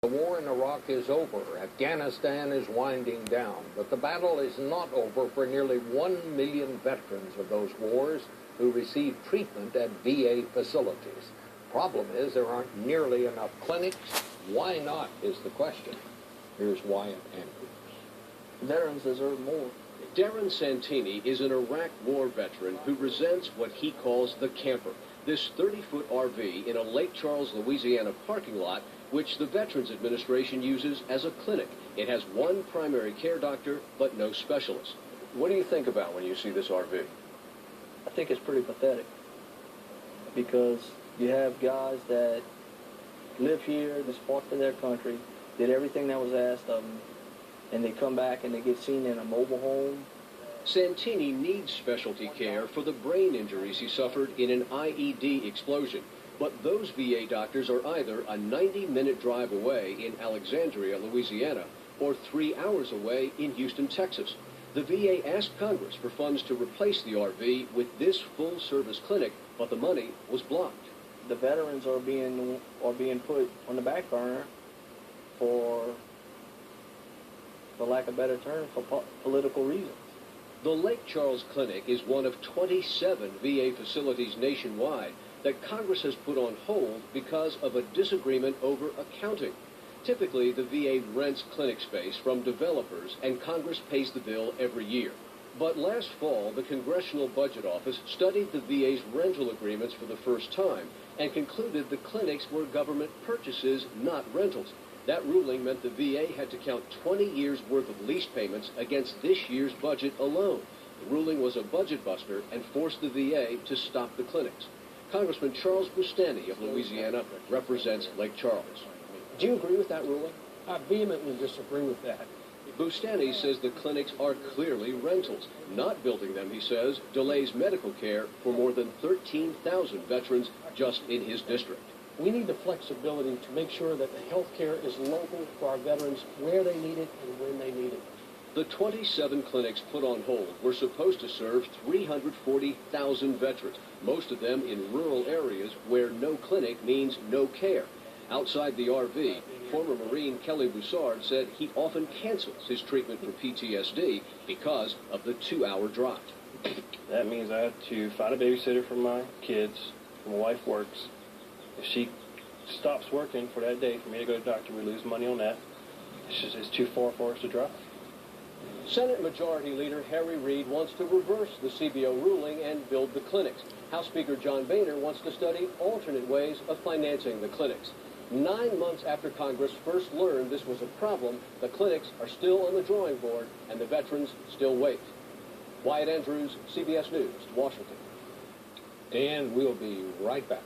The war in Iraq is over. Afghanistan is winding down. But the battle is not over for nearly 1 million veterans of those wars who receive treatment at VA facilities. Problem is there aren't nearly enough clinics. Why not is the question. Here's Wyatt Andrews. Veterans deserve more. Darren Santini is an Iraq war veteran who resents what he calls the camper, this 30-foot RV in a Lake Charles, Louisiana parking lot, which the Veterans Administration uses as a clinic. It has one primary care doctor, but no specialist. What do you think about when you see this RV? I think it's pretty pathetic because you have guys that live here, they fought for their country, did everything that was asked of them, and they come back and they get seen in a mobile home. Santini needs specialty care for the brain injuries he suffered in an IED explosion. But those VA doctors are either a 90-minute drive away in Alexandria, Louisiana, or 3 hours away in Houston, Texas. The VA asked Congress for funds to replace the RV with this full-service clinic, but the money was blocked. The veterans are being put on the back burner for lack of a better term, for political reasons. The Lake Charles Clinic is one of 27 VA facilities nationwide that Congress has put on hold because of a disagreement over accounting. Typically, the VA rents clinic space from developers, and Congress pays the bill every year. But last fall, the Congressional Budget Office studied the VA's rental agreements for the first time and concluded the clinics were government purchases, not rentals. That ruling meant the VA had to count 20 years' worth of lease payments against this year's budget alone. The ruling was a budget buster and forced the VA to stop the clinics. Congressman Charles Bustani of Louisiana represents Lake Charles. Do you agree with that ruling? I vehemently disagree with that. Bustani says the clinics are clearly rentals. Not building them, he says, delays medical care for more than 13,000 veterans just in his district. We need the flexibility to make sure that the health care is local for our veterans where they need it and when they need it. The 27 clinics put on hold were supposed to serve 340,000 veterans, most of them in rural areas where no clinic means no care. Outside the RV, former Marine Kelly Boussard said he often cancels his treatment for PTSD because of the 2-hour drive. That means I have to find a babysitter for my kids. My wife works. If she stops working for that day for me to go to the doctor, we lose money on that. It's too far for us to drive. Senate Majority Leader Harry Reid wants to reverse the CBO ruling and build the clinics. House Speaker John Boehner wants to study alternate ways of financing the clinics. 9 months after Congress first learned this was a problem, the clinics are still on the drawing board and the veterans still wait. Wyatt Andrews, CBS News, Washington. And we'll be right back.